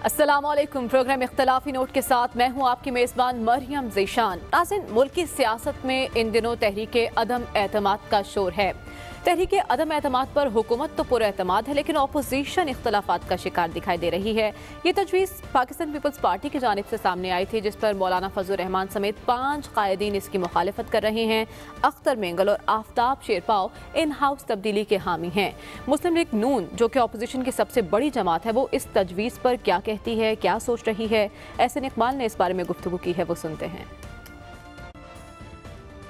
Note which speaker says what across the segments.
Speaker 1: السلام علیکم۔ Programme اختلافی note کے ساتھ میں ہوں آپ کی میزبان مریم ذیشان۔ ناظرین، ملک کی سیاست میں ان دنوں تحریک عدم اعتماد کا شور ہے۔ تحریک عدم اعتماد پر حکومت تو پر اعتماد ہے، لیکن اپوزیشن اختلافات کا شکار دکھائی دے رہی ہے۔ یہ تجویز پاکستان پیپلز پارٹی کی جانب سے سامنے آئی تھی، جس پر مولانا فضل الرحمان سمیت 5 قائدین اس کی مخالفت کر رہے ہیں۔ اختر مینگل اور آفتاب شیرپاؤ ان ہاؤس تبدیلی کے حامی ہیں۔ مسلم لیگ نون، جو کہ اپوزیشن کی سب سے بڑی جماعت ہے، وہ اس تجویز پر کیا کہتی ہے، کیا سوچ رہی ہے؟ احسن اقبال نے اس بارے میں گفتگو کی ہے، وہ سنتے ہیں۔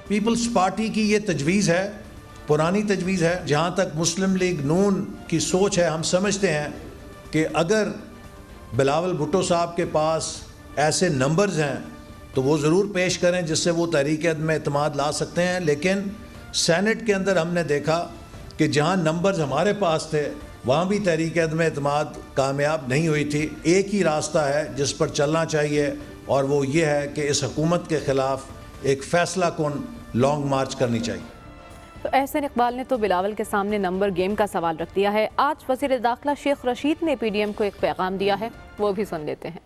Speaker 2: پیپلز پارٹی کی یہ تجویز ہے، پرانی تجویز ہے۔ جہاں تک مسلم لیگ نون کی سوچ ہے، ہم سمجھتے ہیں کہ اگر بلاول بھٹو صاحب کے پاس ایسے نمبرز ہیں تو وہ ضرور پیش کریں جس سے وہ تحریک عدم اعتماد لا سکتے ہیں، لیکن سینٹ کے اندر ہم نے دیکھا کہ جہاں نمبرز ہمارے پاس تھے وہاں بھی تحریک عدم اعتماد کامیاب نہیں ہوئی تھی۔ ایک ہی راستہ ہے جس پر چلنا چاہیے، اور وہ یہ ہے کہ اس حکومت کے خلاف ایک فیصلہ کن لانگ مارچ کرنی چاہیے۔
Speaker 1: تو احسن اقبال نے تو بلاول کے سامنے نمبر گیم کا سوال رکھ دیا ہے۔ آج وزیر داخلہ شیخ رشید نے پی ڈی ایم کو ایک پیغام دیا ہے، وہ بھی سن لیتے ہیں۔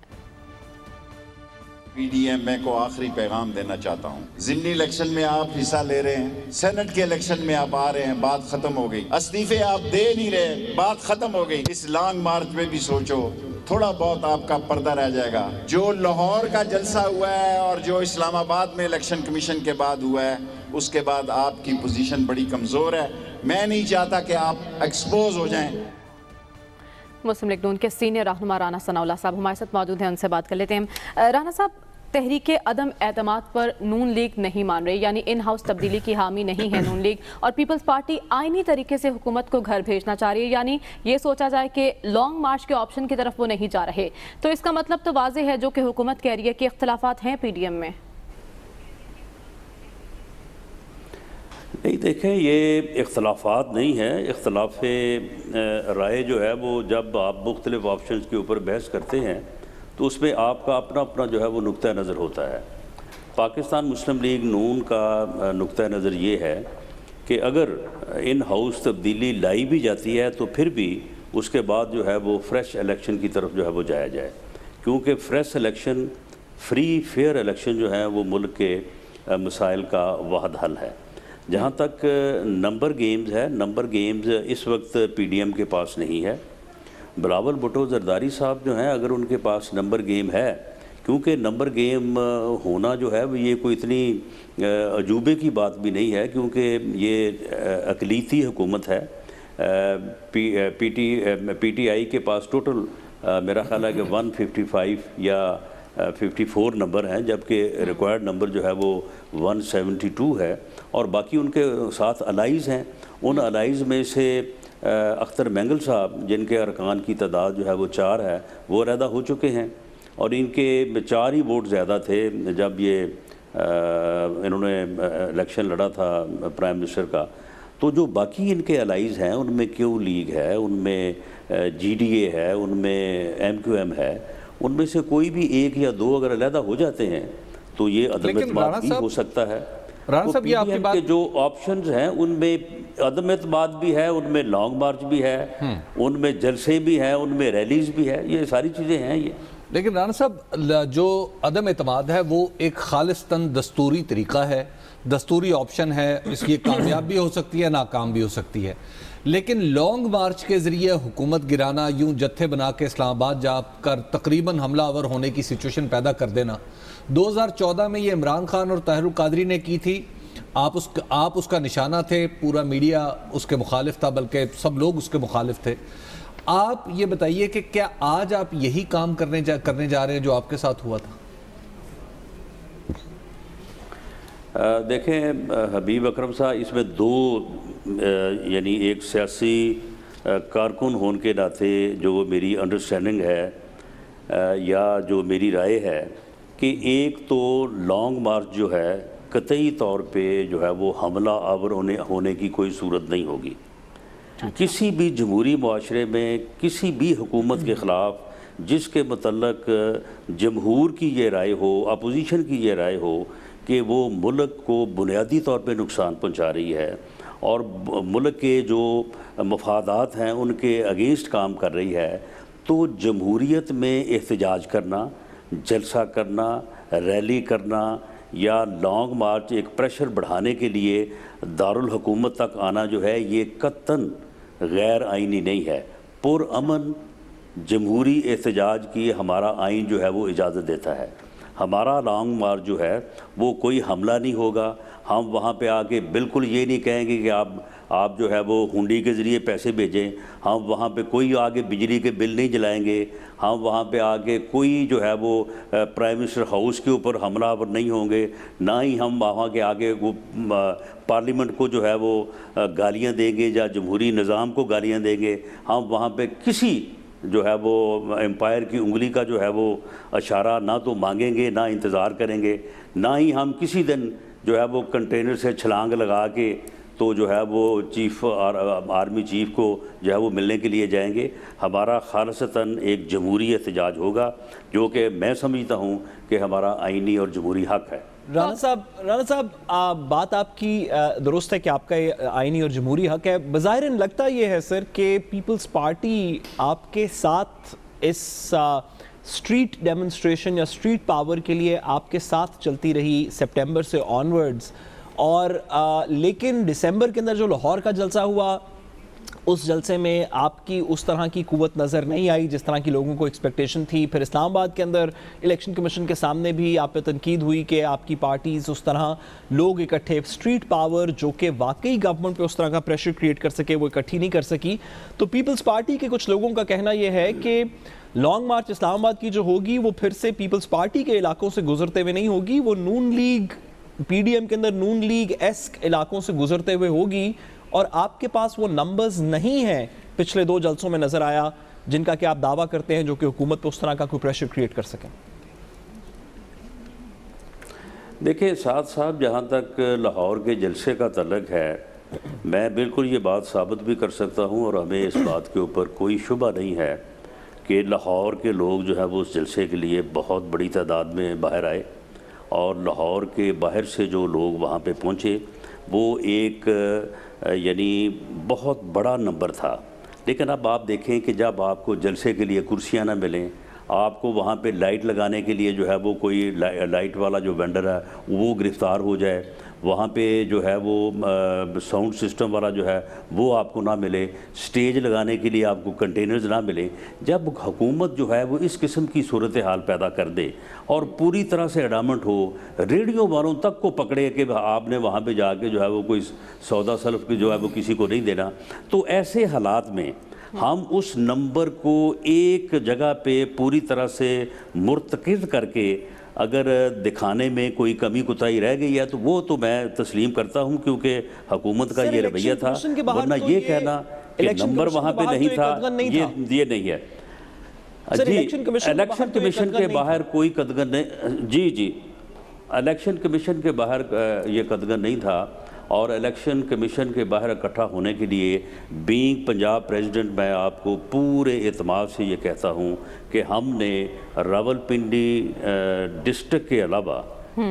Speaker 3: پی ڈی ایم میں کو آخری پیغام دینا چاہتا ہوں۔ ضمنی الیکشن میں آپ حصہ لے رہے ہیں، سینٹ کے الیکشن میں آپ آ رہے ہیں، بات ختم ہو گئی۔ استعفے آپ دے نہیں رہے، بات ختم ہو گئی۔ اس لانگ مارچ میں بھی سوچو، تھوڑا بہت آپ کا پردہ رہ جائے گا۔ جو لاہور کا جلسہ ہوا ہے اور جو اسلام آباد میں الیکشن کمیشن کے بعد ہوا ہے، اس کے بعد آپ کی پوزیشن بڑی کمزور ہے۔ میں نہیں چاہتا کہ آپ ایکسپوز ہو جائیں۔
Speaker 1: مسلم لیگ نون کے سینئر رہنما رانا ثناء اللہ صاحب ہمارے ساتھ موجود ہیں، ان سے بات کر لیتے ہیں۔ رانا صاحب، تحریک عدم اعتماد پر نون لیگ نہیں مان رہی، یعنی ان ہاؤس تبدیلی کی حامی نہیں ہے نون لیگ، اور پیپلز پارٹی آئینی طریقے سے حکومت کو گھر بھیجنا چاہ رہی ہے، یعنی یہ سوچا جائے کہ لانگ مارچ کے آپشن کی طرف وہ نہیں جا رہے۔ تو اس کا مطلب تو واضح ہے جو کہ حکومت کہہ رہی ہے کہ اختلافات ہیں پی ڈی ایم میں۔
Speaker 4: نہیں، دیکھیں، یہ اختلافات نہیں ہیں۔ اختلاف رائے جو ہے وہ جب آپ مختلف آپشنز کے اوپر بحث کرتے ہیں تو اس میں آپ کا اپنا اپنا جو ہے وہ نقطہ نظر ہوتا ہے۔ پاکستان مسلم لیگ نون کا نقطہ نظر یہ ہے کہ اگر ان ہاؤس تبدیلی لائی بھی جاتی ہے تو پھر بھی اس کے بعد جو ہے وہ فریش الیکشن کی طرف جو ہے وہ جایا جائے، کیونکہ fresh election, free fair election جو ہے وہ ملک کے مسائل کا واحد حل ہے۔ جہاں تک نمبر گیمز ہے، نمبر گیمز اس وقت پی ڈی ایم کے پاس نہیں ہے۔ بلاول بھٹو زرداری صاحب جو ہیں، اگر ان کے پاس نمبر گیم ہے، کیونکہ نمبر گیم ہونا جو ہے وہ یہ کوئی اتنی عجوبے کی بات بھی نہیں ہے، کیونکہ یہ اقلیتی حکومت ہے۔ پی ٹی آئی کے پاس ٹوٹل میرا خیال ہے کہ 155 یا 54 نمبر ہیں، جبکہ ریکوائرڈ نمبر جو ہے وہ 172 ہے، اور باقی ان کے ساتھ الائز ہیں۔ ان الائز میں سے اختر مینگل صاحب، جن کے ارکان کی تعداد جو ہے وہ 4 ہے، وہ علیحدہ ہو چکے ہیں، اور ان کے 4 ہی ووٹ زیادہ تھے جب یہ انہوں نے الیکشن لڑا تھا پرائم منسٹر کا۔ تو جو باقی ان کے الائز ہیں، ان میں کیو لیگ ہے، ان میں جی ڈی اے ہے، ان میں ایم کیو ایم ہے، ان میں سے کوئی بھی 1 یا 2 اگر علیحدہ ہو جاتے ہیں تو یہ عدم اعتماد بھی ہو سکتا ہے۔ تو پی ڈی ایم کے جو آپشنز ہیں ان میں عدم اعتماد بھی ہے، ان میں لانگ مارچ بھی ہے، ان میں جلسے بھی ہیں، ان میں ریلیز بھی ہے، یہ ساری چیزیں ہیں یہ۔
Speaker 5: لیکن رانا صاحب، جو عدم اعتماد ہے وہ ایک خالصتاً دستوری طریقہ ہے، دستوری آپشن ہے، اس کی کامیاب بھی ہو سکتی ہے، ناکام بھی ہو سکتی ہے، لیکن لانگ مارچ کے ذریعے حکومت گرانا، یوں جتھے بنا کے اسلام آباد جا کر تقریباً حملہ آور ہونے کی سچویشن پیدا کر دینا، 2014 میں یہ عمران خان اور طاہر القادری نے کی تھی۔ آپ اس کا نشانہ تھے، پورا میڈیا اس کے مخالف تھا، بلکہ سب لوگ اس کے مخالف تھے۔ آپ یہ بتائیے کہ کیا آج آپ یہی کام کرنے جا رہے ہیں جو آپ کے ساتھ ہوا تھا؟
Speaker 4: دیکھیں حبیب اکرم صاحب، اس میں 2 یعنی ایک سیاسی کارکن ہونے کے ناطے جو میری انڈرسٹینڈنگ ہے یا جو میری رائے ہے کہ ایک تو لانگ مارچ جو ہے قطعی طور پہ جو ہے وہ حملہ آور ہونے کی کوئی صورت نہیں ہوگی۔ کسی بھی جمہوری معاشرے میں کسی بھی حکومت کے خلاف جس کے متعلق جمہور کی یہ رائے ہو، اپوزیشن کی یہ رائے ہو کہ وہ ملک کو بنیادی طور پہ نقصان پہنچا رہی ہے اور ملک کے جو مفادات ہیں ان کے اگینسٹ کام کر رہی ہے، تو جمہوریت میں احتجاج کرنا، جلسہ کرنا، ریلی کرنا یا لانگ مارچ ایک پریشر بڑھانے کے لیے دارالحکومت تک آنا جو ہے یہ قطعاً غیر آئینی نہیں ہے۔ پرامن جمہوری احتجاج کی ہمارا آئین جو ہے وہ اجازت دیتا ہے۔ ہمارا لانگ مارچ جو ہے وہ کوئی حملہ نہیں ہوگا۔ ہم وہاں پہ آ کے بالکل یہ نہیں کہیں گے کہ آپ جو ہے وہ ہنڈی کے ذریعے پیسے بھیجیں۔ ہم وہاں پہ کوئی آگے بجلی کے بل نہیں جلائیں گے۔ ہم وہاں پہ آگے کوئی جو ہے وہ پرائم منسٹر ہاؤس کے اوپر حملہ آور نہیں ہوں گے، نہ ہی ہم وہاں کے آگے وہ پارلیمنٹ کو جو ہے وہ گالیاں دیں گے یا جمہوری نظام کو گالیاں دیں گے۔ ہم وہاں پہ کسی جو ہے وہ امپائر کی انگلی کا جو ہے وہ اشارہ نہ تو مانگیں گے، نہ انتظار کریں گے، نہ ہی ہم کسی دن جو ہے وہ کنٹینر سے چھلانگ لگا کے تو جو ہے وہ آرمی چیف کو جو ہے وہ ملنے کے لیے جائیں گے۔ ہمارا خالصتاً ایک جمہوری احتجاج ہوگا جو کہ میں سمجھتا ہوں کہ ہمارا آئینی اور جمہوری حق ہے۔
Speaker 6: رانا صاحب بات آپ کی درست ہے کہ آپ کا آئینی اور جمہوری حق ہے۔ بظاہر لگتا یہ ہے سر کہ پیپلز پارٹی آپ کے ساتھ اس اسٹریٹ ڈیمونسٹریشن یا اسٹریٹ پاور کے لیے آپ کے ساتھ چلتی رہی سپٹمبر سے آنورڈز، اور لیکن دسمبر کے اندر جو لاہور کا جلسہ ہوا اس جلسے میں آپ کی اس طرح کی قوت نظر نہیں آئی جس طرح کی لوگوں کو ایکسپیکٹیشن تھی۔ پھر اسلام آباد کے اندر الیکشن کمیشن کے سامنے بھی آپ پہ تنقید ہوئی کہ آپ کی پارٹیز اس طرح لوگ اکٹھے اسٹریٹ پاور جو کہ واقعی گورنمنٹ پہ اس طرح کا پریشر کریٹ کر سکے وہ اکٹھی نہیں کر سکی۔ تو پیپلز پارٹی کے کچھ لوگوں کا کہنا یہ ہے کہ لانگ مارچ اسلام آباد کی جو ہوگی وہ پھر سے پیپلز پارٹی کے علاقوں سے گزرتے ہوئے نہیں ہوگی، وہ نون لیگ پی ڈی ایم کے اندر نون لیگ ایسک علاقوں سے گزرتے ہوئے ہوگی، اور آپ کے پاس وہ نمبرز نہیں ہیں پچھلے 2 جلسوں میں نظر آیا جن کا کہ آپ دعویٰ کرتے ہیں جو کہ حکومت پہ اس طرح کا کوئی پریشر کریٹ کر سکیں۔
Speaker 4: دیکھیں ساتھ صاحب، جہاں تک لاہور کے جلسے کا تعلق ہے میں بالکل یہ بات ثابت بھی کر سکتا ہوں، اور ہمیں اس بات کے اوپر کوئی شبہ نہیں ہے کہ لاہور کے لوگ جو ہے وہ اس جلسے کے لیے بہت بڑی تعداد میں باہر آئے، اور لاہور کے باہر سے جو لوگ وہاں پہ پہنچے وہ ایک یعنی بہت بڑا نمبر تھا۔ لیکن اب آپ دیکھیں کہ جب آپ کو جلسے کے لیے کرسیاں نہ ملیں، آپ کو وہاں پہ لائٹ لگانے کے لیے جو ہے وہ کوئی لائٹ والا جو وینڈر ہے وہ گرفتار ہو جائے، وہاں پہ جو ہے وہ ساؤنڈ سسٹم والا جو ہے وہ آپ کو نہ ملے، سٹیج لگانے کے لیے آپ کو کنٹینرز نہ ملیں، جب حکومت جو ہے وہ اس قسم کی صورتحال پیدا کر دے اور پوری طرح سے ایڈامنٹ ہو، ریڈیو والوں تک کو پکڑے کہ آپ نے وہاں پہ جا کے جو ہے وہ کوئی سودا سلف کی جو ہے وہ کسی کو نہیں دینا، تو ایسے حالات میں ہم اس نمبر کو ایک جگہ پہ پوری طرح سے مرتکز کر کے اگر دکھانے میں کوئی کمی کوتاہی رہ گئی ہے تو وہ تو میں تسلیم کرتا ہوں، کیونکہ حکومت کا یہ رویہ تھا، ورنہ یہ کہنا کہ نمبر وہاں پہ نہیں تھا یہ نہیں ہے۔ جی الیکشن کمیشن کے باہر کوئی قدغن نہیں، جی الیکشن کمیشن کے باہر یہ قدغن نہیں تھا، اور الیکشن کمیشن کے باہر اکٹھا ہونے کے لیے بینگ پنجاب پریزیڈنٹ میں آپ کو پورے اعتماد سے یہ کہتا ہوں کہ ہم نے راولپنڈی ڈسٹرکٹ کے علاوہ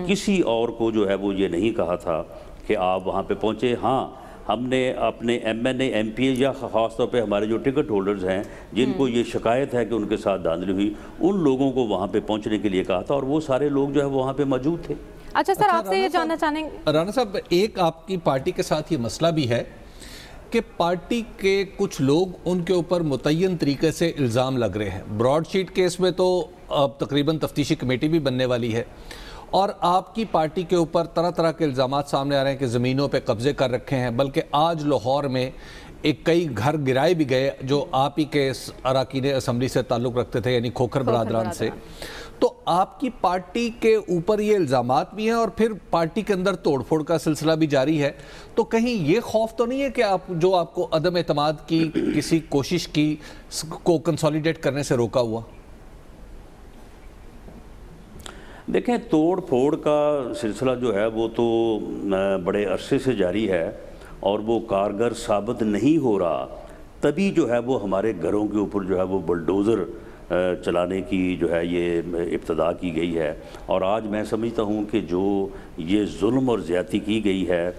Speaker 4: کسی اور کو جو ہے وہ یہ نہیں کہا تھا کہ آپ وہاں پہ پہنچے۔ ہاں ہم نے اپنے M N A M P A یا خاص طور پہ ہمارے جو ٹکٹ ہولڈرز ہیں جن کو یہ شکایت ہے کہ ان کے ساتھ دھاندلی ہوئی، ان لوگوں کو وہاں پہ پہنچنے کے لیے کہا تھا، اور وہ سارے لوگ جو ہے وہاں پہ موجود تھے۔
Speaker 1: اچھا سر، آپ سے یہ جاننا چاہیں گے
Speaker 5: رانا صاحب، ایک آپ کی پارٹی کے ساتھ یہ مسئلہ بھی ہے کہ پارٹی کے کچھ لوگ ان کے اوپر متعین طریقے سے الزام لگ رہے ہیں۔ براڈ شیٹ کیس میں تو اب تقریباً تفتیشی کمیٹی بھی بننے والی ہے، اور آپ کی پارٹی کے اوپر طرح طرح کے الزامات سامنے آ رہے ہیں کہ زمینوں پہ قبضے کر رکھے ہیں، بلکہ آج لاہور میں کئی گھر گرائے بھی گئے جو آپ ہی کے اراکین اسمبلی سے تعلق رکھتے تھے، یعنی کھوکھر برادران سے۔ تو آپ کی پارٹی کے اوپر یہ الزامات بھی ہیں اور پھر پارٹی کے اندر توڑ پھوڑ کا سلسلہ بھی جاری ہے، تو کہیں یہ خوف تو نہیں ہے کہ آپ کو عدم اعتماد کی کسی کوشش کی کو کنسولیڈیٹ کرنے سے روکا ہوا؟
Speaker 4: دیکھیں، توڑ پھوڑ کا سلسلہ جو ہے وہ تو بڑے عرصے سے جاری ہے، اور وہ کارگر ثابت نہیں ہو رہا، تبھی جو ہے وہ ہمارے گھروں کے اوپر جو ہے وہ بلڈوزر چلانے کی جو ہے یہ ابتدا کی گئی ہے۔ اور آج میں سمجھتا ہوں کہ جو یہ ظلم اور زیادتی کی گئی ہے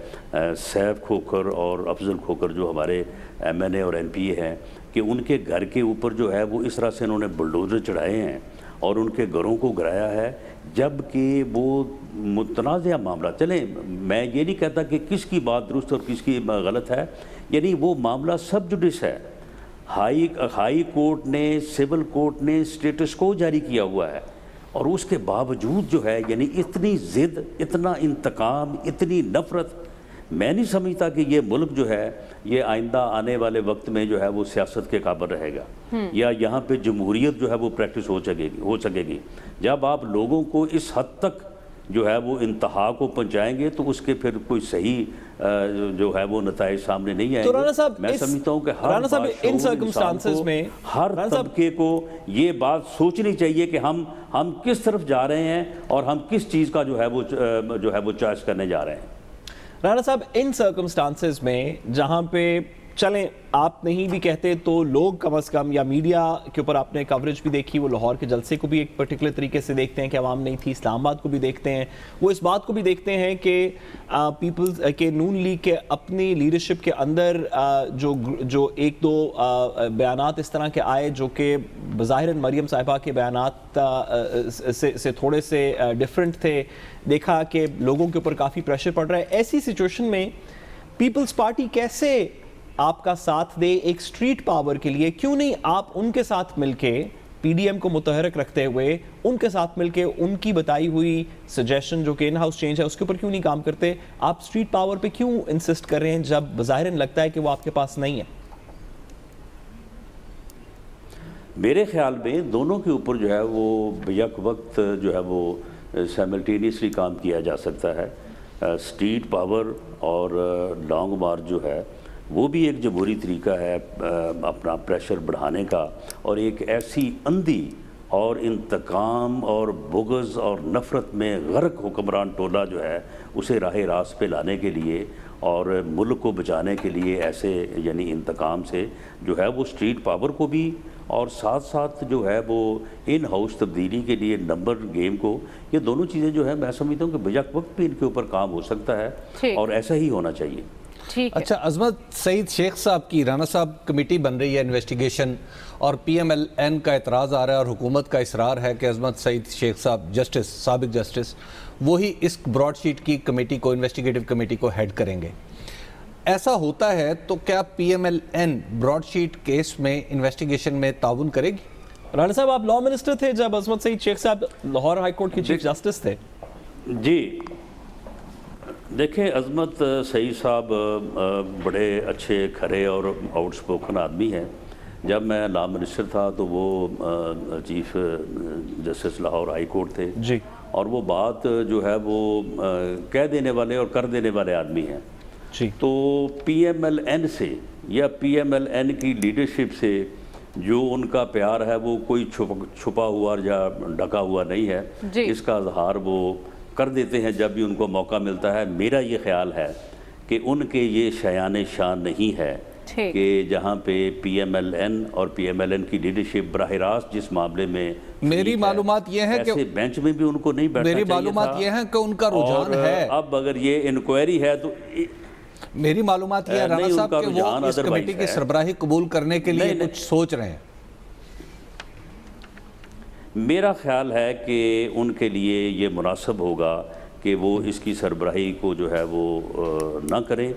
Speaker 4: سیف کھوکھر اور افضل کھوکھر جو ہمارے ایم این اے اور ایم پی اے ہیں، کہ ان کے گھر کے اوپر جو ہے وہ اس طرح سے انہوں نے بلڈوزر چڑھائے ہیں اور ان کے گھروں کو گرایا ہے، جب کہ وہ متنازع معاملہ، چلیں میں یہ نہیں کہتا کہ کس کی بات درست اور کس کی غلط ہے، یعنی وہ معاملہ سب جوڈس ہے، ہائی کورٹ نے، سول کورٹ نے اسٹیٹس کو جاری کیا ہوا ہے، اور اس کے باوجود جو ہے یعنی اتنی ضد، اتنا انتقام، اتنی نفرت، میں نہیں سمجھتا کہ یہ ملک جو ہے یہ آئندہ آنے والے وقت میں جو ہے وہ سیاست کے قابل رہے گا، یا یہاں پہ جمہوریت جو ہے وہ پریکٹس ہو سکے گی جب آپ لوگوں کو اس حد تک جو ہے وہ انتہا کو پہنچائیں گے، تو اس کے پھر کوئی صحیح جو ہے وہ نتائج سامنے نہیں آئیں گے۔ میں سمجھتا ہوں کہ ہر طبقے کو یہ بات سوچنی چاہیے کہ ہم کس طرف جا رہے ہیں اور ہم کس چیز کا جو ہے وہ چوائس کرنے جا رہے ہیں۔
Speaker 6: رانا صاحب، ان سرکمسٹانسز میں جہاں پہ چلیں آپ نہیں بھی کہتے تو لوگ کم از کم، یا میڈیا کے اوپر آپ نے کوریج بھی دیکھی، وہ لاہور کے جلسے کو بھی ایک پرٹیکولر طریقے سے دیکھتے ہیں کہ عوام نہیں تھی، اسلام آباد کو بھی دیکھتے ہیں، وہ اس بات کو بھی دیکھتے ہیں کہ پیپلز کے نون لیگ کے اپنی لیڈرشپ کے اندر جو ایک دو بیانات اس طرح کے آئے جو کہ بظاہر مریم صاحبہ کے بیانات سے تھوڑے سے ڈیفرنٹ تھے، دیکھا کہ لوگوں کے اوپر کافی پریشر پڑ رہا ہے۔ ایسی سچویشن میں پیپلز پارٹی کیسے آپ کا ساتھ دے ایک سٹریٹ پاور کے لیے؟ کیوں نہیں آپ ان کے ساتھ مل کے پی ڈی ایم کو متحرک رکھتے ہوئے ان کے ساتھ مل کے ان کی بتائی ہوئی سجیشن جو کہ ان ہاؤس چینج ہے اس کے اوپر کیوں نہیں کام کرتے؟ آپ سٹریٹ پاور پہ کیوں انسسٹ کر رہے ہیں جب بظاہراً لگتا ہے کہ وہ آپ کے پاس نہیں ہے؟
Speaker 4: میرے خیال میں دونوں کے اوپر جو ہے وہ یک وقت جو ہے وہ سائملٹینیسلی کام کیا جا سکتا ہے۔ سٹریٹ پاور اور لانگ مارچ جو ہے وہ بھی ایک جمہوری طریقہ ہے اپنا پریشر بڑھانے کا، اور ایک ایسی اندھی اور انتقام اور بغض اور نفرت میں غرق حکمران ٹولہ جو ہے اسے راہ راست پہ لانے کے لیے اور ملک کو بچانے کے لیے ایسے یعنی انتقام سے جو ہے وہ سٹریٹ پاور کو بھی، اور ساتھ ساتھ جو ہے وہ ان ہاؤس تبدیلی کے لیے نمبر گیم کو، یہ دونوں چیزیں جو ہے میں سمجھتا ہوں کہ بیک وقت بھی ان کے اوپر کام ہو سکتا ہے اور ایسا ہی ہونا چاہیے۔
Speaker 5: اچھا، عظمت سعید شیخ صاحب کی، رانا صاحب کمیٹی بن رہی ہے انویسٹیگیشن، اور پی ایم ایل این کا اعتراض آ رہا ہے اور حکومت کا اصرار ہے کہ عظمت سعید شیخ صاحب جسٹس، سابق جسٹس، وہی اس براڈ شیٹ کی کمیٹی کو، انویسٹیگیٹو کمیٹی کو ہیڈ کریں گے۔ ایسا ہوتا ہے تو کیا P M L N Broadsheet case میں انویسٹیگیشن میں تعاون کرے گی؟
Speaker 6: رانا صاحب، آپ لا منسٹر تھے جب عظمت سعید شیخ صاحب لاہور ہائی کورٹ کے چیف جسٹس تھے۔
Speaker 4: جی دیکھیں، عظمت سعید صاحب بڑے اچھے، کھرے اور آؤٹ سپوکن آدمی ہیں۔ جب میں لا منسٹر تھا تو وہ chief justice Lahore high court تھے
Speaker 6: جی،
Speaker 4: اور وہ بات جو ہے وہ کہہ دینے والے اور کر دینے والے آدمی ہیں
Speaker 6: جی۔
Speaker 4: تو پی ایم ایل این سے یا پی ایم ایل این کی لیڈرشپ سے جو ان کا پیار ہے وہ کوئی چھپا ہوا یا ڈھکا ہوا نہیں ہے، اس کا اظہار وہ کر دیتے ہیں جب بھی ان کو موقع ملتا ہے۔ میرا یہ خیال ہے کہ ان کے یہ شایان شان نہیں ہے کہ جہاں پہ پی ایم ایل این اور پی ایم ایل این کی لیڈرشپ براہ راست جس معاملے میں،
Speaker 5: میری معلومات یہ ہے کہ
Speaker 4: ایسے بینچ میں بھی ان کو نہیں بیٹھنا چاہیے
Speaker 5: میری معلومات یہ ہے کہ ان کا رجحان ہے،
Speaker 4: اب اگر یہ انکوائری ہے تو
Speaker 5: میری معلومات یہ ہے رانا صاحب کہ وہ اس کمیٹی کی سربراہی قبول کرنے کے لیے کچھ سوچ رہے ہیں۔
Speaker 4: میرا خیال ہے کہ ان کے لیے یہ مناسب ہوگا کہ وہ اس کی سربراہی کو جو ہے وہ نہ کرے۔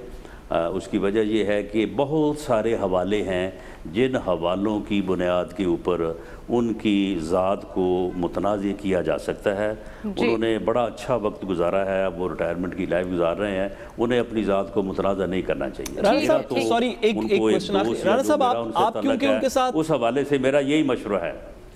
Speaker 4: اس کی وجہ یہ ہے کہ بہت سارے حوالے ہیں جن حوالوں کی بنیاد کے اوپر ان کی ذات کو متنازع کیا جا سکتا ہے۔ انہوں نے بڑا اچھا وقت گزارا ہے، اب وہ ریٹائرمنٹ کی لائف گزار رہے ہیں، انہیں اپنی ذات کو متنازع نہیں کرنا چاہیے۔ اس حوالے سے میرا یہی مشورہ ہے۔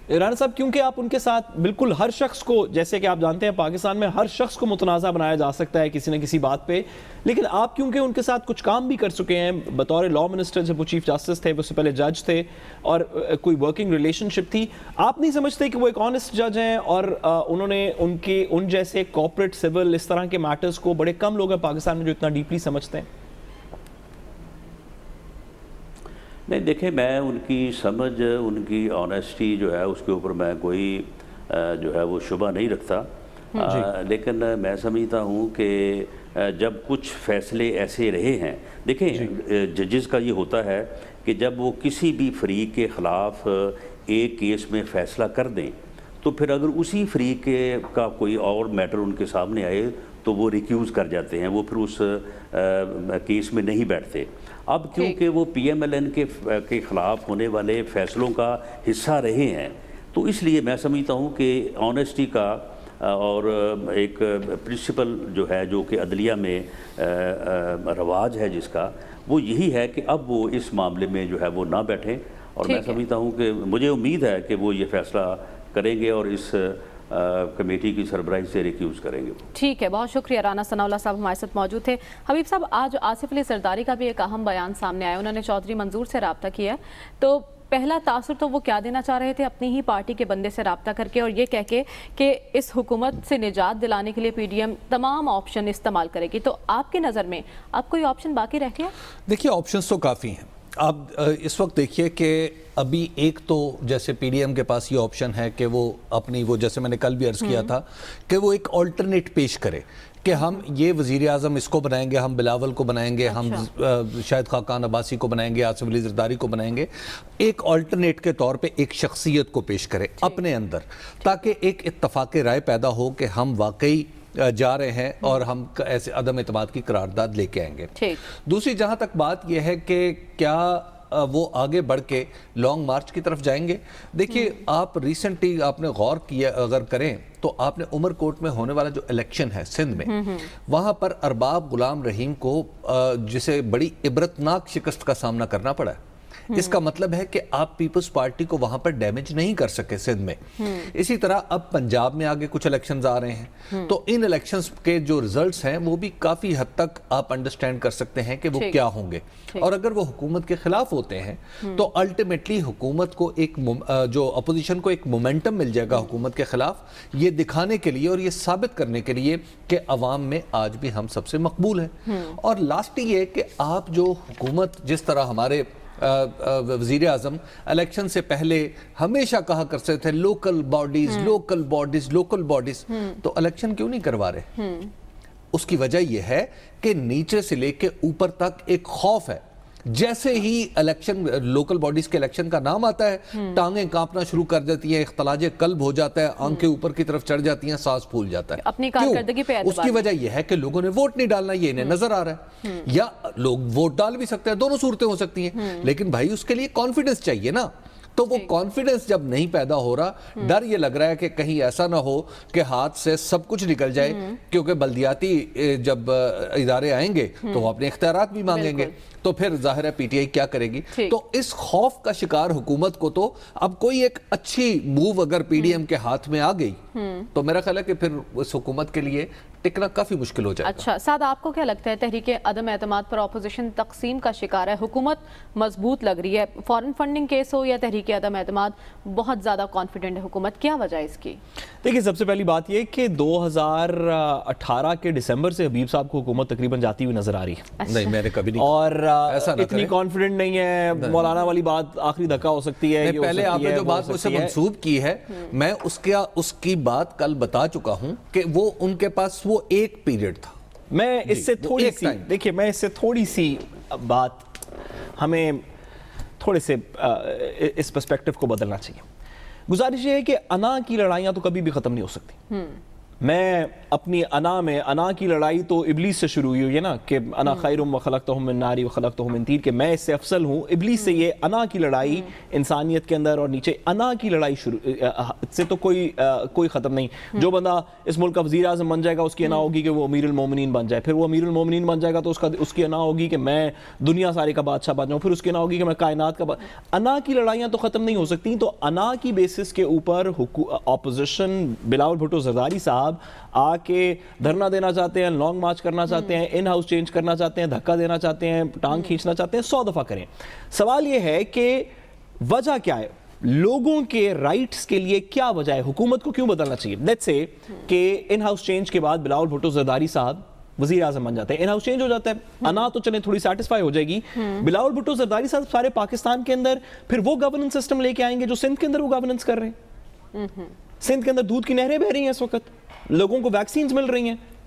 Speaker 6: رانا صاحب، کیونکہ آپ ان کے ساتھ بالکل ہر شخص کو، جیسے کہ آپ جانتے ہیں پاکستان میں ہر شخص کو متنازع بنایا جا سکتا ہے کسی نہ کسی بات پہ، لیکن آپ کیونکہ ان کے ساتھ کچھ کام بھی کر چکے ہیں بطور لا منسٹر، جب وہ چیف جسٹس تھے، اس سے پہلے جج تھے اور کوئی ورکنگ ریلیشن شپ تھی، آپ نہیں سمجھتے کہ وہ ایک آنیسٹ جج ہیں اور انہوں نے ان جیسے کارپوریٹ سول اس طرح کے میٹرز کو بڑے کم لوگ ہیں پاکستان میں جو اتنا ڈیپلی سمجھتے ہیں؟
Speaker 4: نہیں دیکھیں، میں ان کی سمجھ، ان کی آنیسٹی جو ہے اس کے اوپر میں کوئی جو ہے وہ شبہ نہیں رکھتا، لیکن میں سمجھتا ہوں کہ جب کچھ فیصلے ایسے رہے ہیں، دیکھیں ججز کا یہ ہوتا ہے کہ جب وہ کسی بھی فریق کے خلاف ایک کیس میں فیصلہ کر دیں تو پھر اگر اسی فریق کا کوئی اور میٹر ان کے سامنے آئے تو وہ ریکیوز کر جاتے ہیں، وہ پھر اس کیس میں نہیں بیٹھتے۔ اب کیونکہ وہ پی ایم ایل این کے خلاف ہونے والے فیصلوں کا حصہ رہے ہیں تو اس لیے میں سمجھتا ہوں کہ آنیسٹی کا اور ایک پرنسپل جو ہے جو کہ عدلیہ میں رواج ہے جس کا، وہ یہی ہے کہ اب وہ اس معاملے میں جو ہے وہ نہ بیٹھیں، اور میں سمجھتا ہوں کہ مجھے امید ہے کہ وہ یہ فیصلہ کریں گے اور اس کمیٹی کی سربراہی سے ریکیوز کریں گے۔
Speaker 1: ٹھیک ہے، بہت شکریہ۔ رانا ثناء اللہ صاحب ہمارے ساتھ موجود تھے۔ حبیب صاحب، آج آصف علی زرداری کا بھی ایک اہم بیان سامنے آیا، انہوں نے چودھری منظور سے رابطہ کیا ہے، تو پہلا تاثر تو وہ کیا دینا چاہ رہے تھے؟ اپنی ہی پارٹی کے بندے سے رابطہ کر کے اور یہ کہہ کے کہ اس حکومت سے نجات دلانے کے لیے پی ڈی ایم تمام آپشن استعمال کرے گی، تو آپ کی نظر میں اب کوئی آپشن باقی رہ گیا؟
Speaker 5: دیکھیے آپشنز تو کافی ہیں۔ آپ اس وقت دیکھیے کہ ابھی ایک تو جیسے پی ڈی ایم کے پاس یہ آپشن ہے کہ وہ اپنی وہ جیسے میں نے کل بھی عرض کیا تھا کہ وہ ایک آلٹرنیٹ پیش کرے کہ ہم یہ وزیر اعظم اس کو بنائیں گے، ہم بلاول کو بنائیں گے، ہم شاہد خاقان عباسی کو بنائیں گے، آصف علی زرداری کو بنائیں گے، ایک آلٹرنیٹ کے طور پہ ایک شخصیت کو پیش کرے اپنے اندر، تاکہ ایک اتفاق رائے پیدا ہو کہ ہم واقعی جا رہے ہیں اور ہم ایسے عدم اعتماد کی قرارداد لے کے آئیں گے۔ دوسری جہاں تک بات یہ ہے کہ کیا وہ آگے بڑھ کے لانگ مارچ کی طرف جائیں گے؟ دیکھیے آپ ریسنٹلی آپ نے غور کیا اگر کریں تو آپ نے عمر کوٹ میں ہونے والا جو الیکشن ہے سندھ میں، وہاں پر ارباب غلام رحیم کو جسے بڑی عبرتناک شکست کا سامنا کرنا پڑا ہے۔ اس کا مطلب ہے کہ آپ پیپلز پارٹی کو وہاں پر ڈیمیج نہیں کر سکے سندھ میں۔ اسی طرح اب پنجاب میں آگے کچھ الیکشنز آ رہے ہیں، تو ان الیکشنز کے جو ریزلٹس ہیں وہ بھی کافی حد تک آپ انڈرسٹینڈ کر سکتے ہیں کہ وہ کیا ہوں گے، اور اگر وہ حکومت کے خلاف ہوتے ہیں تو الٹیمیٹلی حکومت کو ایک جو اپوزیشن کو ایک مومنٹم مل جائے گا حکومت کے خلاف، یہ دکھانے کے لیے اور یہ ثابت کرنے کے لیے کہ عوام میں آج بھی ہم سب سے مقبول ہیں۔ اور لاسٹ یہ کہ آپ جو حکومت جس طرح ہمارے وزیر اعظم الیکشن سے پہلے ہمیشہ کہا کرتے تھے local bodies local bodies local bodies, تو الیکشن کیوں نہیں کروا رہے؟ اس کی وجہ یہ ہے کہ نیچے سے لے کے اوپر تک ایک خوف ہے، جیسے ہی الیکشن لوکل باڈیز کے الیکشن کا نام آتا ہے ٹانگیں کانپنا شروع کر دیتی ہیں، اختلاج قلب ہو جاتا ہے، آنکھیں اوپر کی طرف چڑھ جاتی ہیں، سانس پھول جاتا ہے۔
Speaker 1: اپنی کارکردگی پہ
Speaker 5: اس کی وجہ یہ ہے کہ لوگوں نے ووٹ نہیں ڈالنا، یہ انہیں نظر آ رہا ہے، یا لوگ ووٹ ڈال بھی سکتے ہیں، دونوں صورتیں ہو سکتی ہیں، لیکن بھائی اس کے لیے کانفیڈنس چاہیے نا، تو وہ کانفیڈنس جب نہیں پیدا ہو رہا، ڈر یہ لگ رہا ہے کہ کہیں ایسا نہ ہو کہ ہاتھ سے سب کچھ نکل جائے، کیونکہ بلدیاتی جب ادارے آئیں گے تو وہ اپنے اختیارات بھی مانگیں گے، تو پھر ظاہر ہے پی ٹی آئی کیا کرے گی؟ تو اس خوف کا شکار حکومت کو تو اب کوئی ایک اچھی موو اگر پی ڈی ایم کے ہاتھ میں آ گئی تو میرا خیال ہے کہ پھر اس حکومت کے لیے ٹکنا کافی مشکل ہو جائے گا۔
Speaker 1: اچھا سعد، آپ کو کیا لگتا ہے تحریک عدم اعتماد پر اپوزیشن تقسیم کا شکار ہے، حکومت مضبوط لگ رہی ہے، فارن فنڈنگ کیس ہو یا تحریک عدم اعتماد بہت زیادہ کانفیڈنٹ ہے حکومت، کیا وجہ ہے اس کی؟
Speaker 6: دیکھیں سب سے پہلی بات یہ کہ 2018 کے دسمبر سے حبیب صاحب کو حکومت تقریباً جاتی ہوئی نظر آ رہی ہے،
Speaker 5: نہیں میں نے کبھی نہیں،
Speaker 6: اور اتنی کانفیڈنٹ نہیں ہے، مولانا والی بات آخری دھکا ہو سکتی ہے۔
Speaker 5: پہلے آپ نے جو بات مجھ سے منسوب کی ہے میں اس کی بات کل بتا چکا ہوں کہ وہ ان کے پاس وہ ایک پیریڈ تھا۔
Speaker 6: میں اس سے تھوڑی سی دیکھیں میں اس سے تھوڑی سی بات ہمیں تھوڑے سے اس پرسپیکٹو کو بدلنا چاہیے۔ گزارش یہ ہے کہ انا کی لڑائیاں تو کبھی بھی ختم نہیں ہو سکتی۔ میں اپنی انا کی لڑائی تو ابلیس سے شروع ہوئی ہے نا، کہ انا خیرم وخلقتہ من نار وخلقتہ من طین، کہ میں اس سے افضل ہوں۔ ابلیس سے یہ انا کی لڑائی انسانیت کے اندر اور نیچے انا کی لڑائی شروع سے تو کوئی ختم نہیں۔ جو بندہ اس ملک کا وزیر اعظم بن جائے گا اس کی انا ہوگی کہ وہ امیر المومنین بن جائے، پھر وہ امیر المومنین بن جائے گا تو اس کی انا ہوگی کہ میں دنیا سارے کا بادشاہ بن جاؤں، پھر اس کی انا ہوگی کہ میں کائنات کا انا کی لڑائیاں تو ختم نہیں ہو سکتی۔ تو انا کی بیسس کے اوپر اپوزیشن بلاول بھٹو زرداری صاحب آ کے دھرنا دینا چاہتے ہیں، لانگ مارچ کرنا چاہتے ہیں، ان ہاؤس چینج کرنا چاہتے ہیں، دھکا دینا چاہتے ہیں، ٹانگ کھینچنا چاہتے ہیں، 100 دفعہ کریں۔ سوال یہ ہے کہ وجہ کیا ہے؟ لوگوں کے رائٹس کے لیے کیا وجہ ہے؟ حکومت کو کیوں بدلنا چاہیے؟ لیٹس سے کہ ان ہاؤس چینج کے بعد بلاول بھٹو زرداری صاحب وزیر اعظم بن جاتے ہیں، ان ہاؤس چینج ہو جاتا ہے، انا تو چلیں تھوڑی سیٹسفائی ہو جائے گی، بلاول بھٹو زرداری صاحب سارے پاکستان کے اندر پھر وہ گورننس سسٹم لے کے آئیں گے جو سندھ کے اندر وہ گورننس کر رہے ہیں۔ سندھ کے اندر دودھ کی نہریں بہ رہی ہیں اس وقت، لوگوں کو ویکسینز مل رہی ہیں،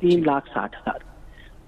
Speaker 7: 3,60,000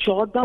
Speaker 7: 14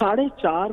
Speaker 7: 4.5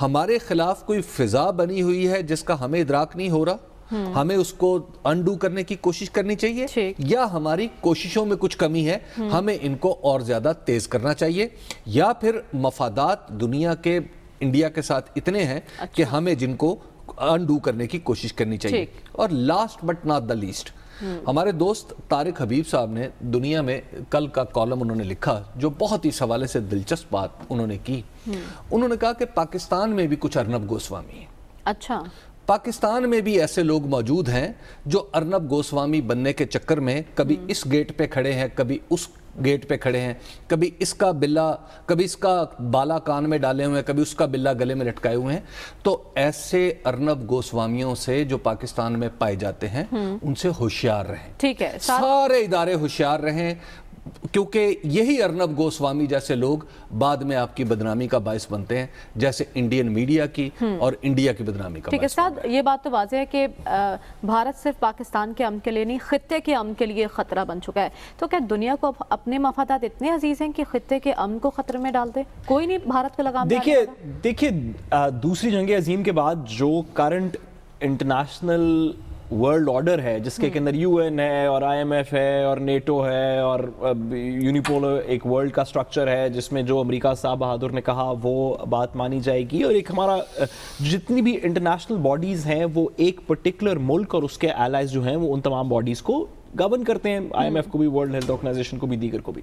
Speaker 5: ہمارے خلاف کوئی فضا بنی ہوئی ہے جس کا ہمیں ادراک نہیں ہو رہا، ہمیں اس کو انڈو کرنے کی کوشش کرنی چاہیے، یا ہماری کوششوں میں کچھ کمی ہے، ہمیں ان کو اور زیادہ تیز کرنا چاہیے، یا پھر مفادات دنیا کے انڈیا کے ساتھ اتنے ہیں کہ ہمیں جن کو انڈو کرنے کی کوشش کرنی چاہیے۔ اور last but not the least, ہمارے دوست طارق حبیب صاحب نے دنیا میں کل کا کالم انہوں نے لکھا جو بہت ہی اس حوالے سے دلچسپ بات انہوں نے کی۔ انہوں نے کہا کہ پاکستان میں بھی کچھ ارنب گوسوامی ہیں۔
Speaker 1: اچھا،
Speaker 5: پاکستان میں بھی ایسے لوگ موجود ہیں جو ارنب گوسوامی بننے کے چکر میں کبھی اس گیٹ پہ کھڑے ہیں، کبھی اس گیٹ پہ کھڑے ہیں، کبھی اس کا بلا، کبھی اس کا بالا کان میں ڈالے ہوئے ہیں، کبھی اس کا بلا گلے میں لٹکائے ہوئے ہیں۔ تو ایسے ارنب گوسوامیوں سے جو پاکستان میں پائے جاتے ہیں ان سے ہوشیار رہیں،
Speaker 1: ٹھیک ہے،
Speaker 5: سارے ادارے ہوشیار رہیں، کیونکہ یہی ارنب گوسوامی جیسے لوگ بعد میں آپ کی بدنامی کا باعث بنتے ہیں، جیسے انڈین میڈیا کی اور انڈیا کی بدنامی کا
Speaker 1: ٹھیک ہے۔
Speaker 5: باعث۔
Speaker 1: سعد، یہ بات تو واضح ہے کہ بھارت صرف پاکستان کے امن کے لیے نہیں، خطے کے امن کے لیے خطرہ بن چکا ہے۔ تو کیا دنیا کو اپنے مفادات اتنے عزیز ہیں کہ خطے کے امن کو خطرے میں ڈال دے؟ کوئی نہیں بھارت کو لگام ڈالنے والا؟
Speaker 6: دیکھیے دوسری جنگ عظیم کے بعد جو کرنٹ انٹرنیشنل ورلڈ آرڈر ہے، جس کے اندر یو این ہے اور آئی ایم ایف ہے اور نیٹو ہے اور یونیپول ایک ورلڈ کا سٹرکچر ہے جس میں جو امریکہ صاحب بہادر نے کہا وہ بات مانی جائے گی، اور ایک ہمارا جتنی بھی انٹرنیشنل باڈیز ہیں وہ ایک پرٹیکولر ملک اور اس کے ایلائز جو ہیں وہ ان تمام باڈیز کو گورن کرتے ہیں، آئی ایم ایف کو بھی، ورلڈ ہیلتھ آرگنائزیشن کو بھی، دیگر کو بھی۔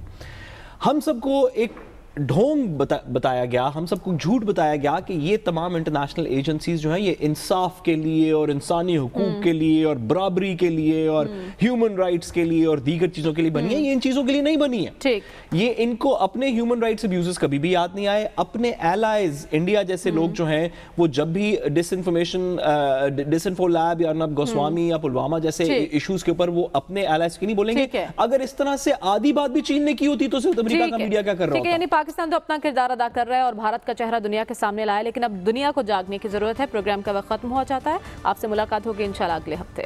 Speaker 6: ہم سب کو ایک ڈھونگ بتایا گیا، ہم سب کو جھوٹ بتایا گیا کہ یہ تمام انٹرنیشنل ایجنسیز جو ہیں یہ انصاف کے لیے اور انسانی حقوق کے لیے اور برابری کے لیے اور ہیومن رائٹس کے لیے اور دیگر چیزوں کے لیے بنی ہے۔ یہ ان چیزوں کے لیے نہیں بنی ہے۔ یہ ان کو اپنے ہیومن رائٹس ابیوزز کبھی بھی یاد نہیں آئے۔ اپنے ایلائز انڈیا جیسے لوگ جو ہیں وہ جب بھی ڈس انفو لیب یا ارنب گوسوامی یا پلوامہ جیسے ایشوز کے اوپر وہ اپنے ایلائز کی نہیں بولیں گے۔ اگر اس طرح سے آدھی بات بھی چین نے کی ہوتی تو صرف امریکہ کا میڈیا کیا کر رہا ہوتا؟
Speaker 1: پاکستان تو اپنا کردار ادا کر رہا ہے اور بھارت کا چہرہ دنیا کے سامنے لایا، لیکن اب دنیا کو جاگنے کی ضرورت ہے۔ پروگرام کا وقت ختم ہو جاتا ہے، آپ سے ملاقات ہوگی انشاءاللہ اگلے ہفتے۔